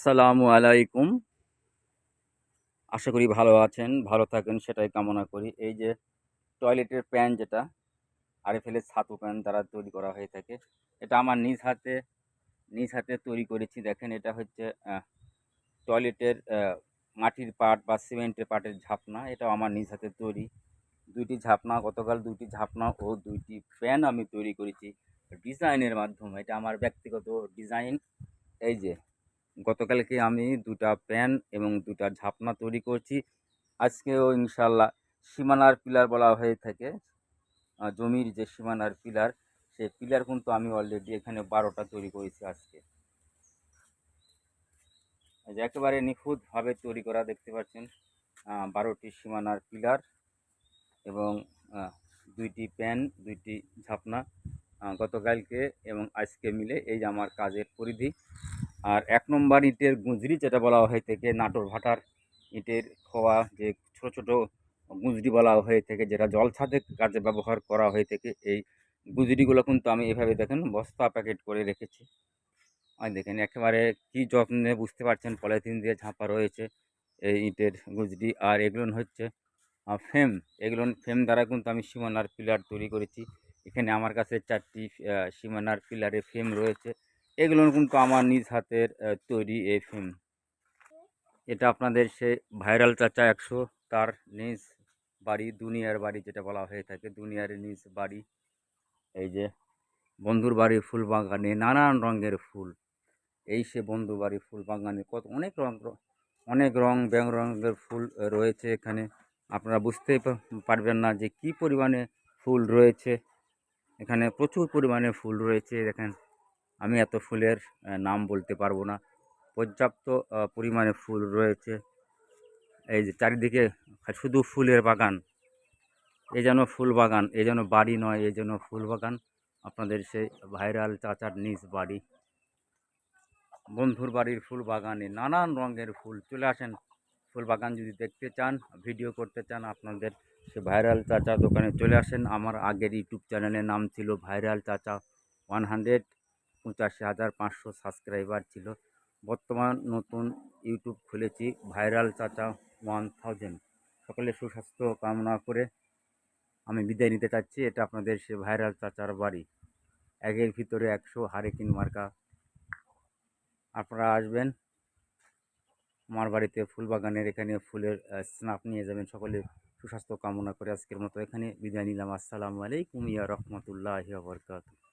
আসসালামু আলাইকুম। আশা করি ভালো আছেন, ভালো থাকেন সেটাই কামনা করি। এই যে টয়লেটের প্যান যেটা আরএফএল-এর ছাতু প্যান দ্বারা তৈরি করা হয়ে থাকে। এটা আমার নিজ হাতে তৈরি করেছি। দেখেন এটা হচ্ছে টয়লেটের মাটির পাট বা সিমেন্টের পাটের ঝাপনা। এটাও আমার নিজ হাতে তৈরি। ২ টি ঝাপনা গতকাল ২ টি ঝাপনা ও ২ টি প্যান আমি তৈরি করেছি ডিজাইনের মাধ্যমে। এটা আমার ব্যক্তিগত ডিজাইন। এই যে গতকালকে আমি ২ টা প্যান এবং ২ টা ঝাপনা তৈরি করছি। আজকেও ইনশাআল্লাহ সীমানার পিলার বলা হয়ে থাকে। জমির যে সীমানার পিলার, সেই পিলার কিন্তু আমি অলরেডি এখানে ১২ টা তৈরি করেছি আজকে। এই যে একেবারে নিখুঁতভাবে তৈরি করা দেখতে পাচ্ছেন ১২ টি সীমানার পিলার এবং আ ২ টি প্যান, ২ টি ঝাপনা গতকালকে এবং আজকে মিলে এই যে আমার কাজের পরিধি। আর ১ নম্বর ইটের গুঁজরি যেটা বলা হয়ে থাকে নাটোর ভাটার ইটের খোয়া যে ছোট, ছোট গুঁজরি বলা হয়ে থাকে যেটা জলছাদের কাজে ব্যবহার করা হয়ে থাকে। এই গুঁজরিগুলো কিন্তু আমি এভাবে দেখেন বস্তা প্যাকেট করে রেখেছি। আর দেখেন একেবারে কি যত্নে বুঝতে পারছেন পলিথিন দিয়ে ঝাঁপা রয়েছে এই ইটের গুঁজরি। আর এগুলো হচ্ছে ফ্রেম। এগুলো ফ্রেম দ্বারা কিন্তু আমি সীমানার পিলার তৈরি করেছি। এখানে আমার কাছে ৪ টি সীমানার পিলারের ফ্রেম রয়েছে। এগুলো কিন্তু আমার নিজ হাতের তৈরি এই ফ্রেম। এটা আপনাদের সেই ভাইরাল চাচা ১০০ তার নিজ বাড়ি, দুনিয়ার বাড়ি যেটা বলা হয়ে থাকে, দুনিয়ার নিজ বাড়ি। এই যে বন্ধুর বাড়ির ফুল বাগানে নানান রঙের ফুল। এই সে বন্ধুর বাড়ির ফুল বাগানে কত অনেক রং বেরঙের ফুল রয়েছে এখানে। আপনারা বুঝতেই পারবেন না যে কি পরিমাণে ফুল রয়েছে। এখানে প্রচুর পরিমাণে ফুল রয়েছে দেখেন। আমি এত ফুলের নাম বলতে পারবো না। পর্যাপ্ত পরিমাণে ফুল রয়েছে। এই যে চারিদিকে শুধু ফুলের বাগান। এ যেন ফুল বাগান, এ যেন বাড়ি নয়, এ যেন ফুল বাগান। আপনাদের সেই ভাইরাল চাচার নিজ বাড়ি। বন্ধুর বাড়ির ফুল বাগানে নানান রঙের ফুল। চলে আসেন ফুল বাগান যদি দেখতে চান, ভিডিও করতে চান আপনাদের সে ভাইরাল চাচা দোকানে চলে আসেন। আমার আগের ইউটিউব চ্যানেলের নাম ছিল ভাইরাল চাচা 185,500 সাবস্ক্রাইবার ছিল। বর্তমান নতুন ইউটিউব খুলেছি ভাইরাল চাচা 1000। সকলে সুস্বাস্থ্য কামনা করে আমি বিদায় নিতে চাচ্ছি। এটা আপনাদের সে ভাইরাল চাচার বাড়ি। একের ভিতরে ১০০ হারেকিন মার্কা। আপনারা আসবেন আমার বাড়িতে ফুল বাগানের এখানে ফুলের স্ন্যাপ নিয়ে যাবেন। সকলে সুস্বাস্থ্য কামনা করে আজকের মতো এখানে বিদায় নিলাম। আসসালামু আলাইকুম ইয়া রহমতুল্লাহি ওয়া বারাকাতুহু।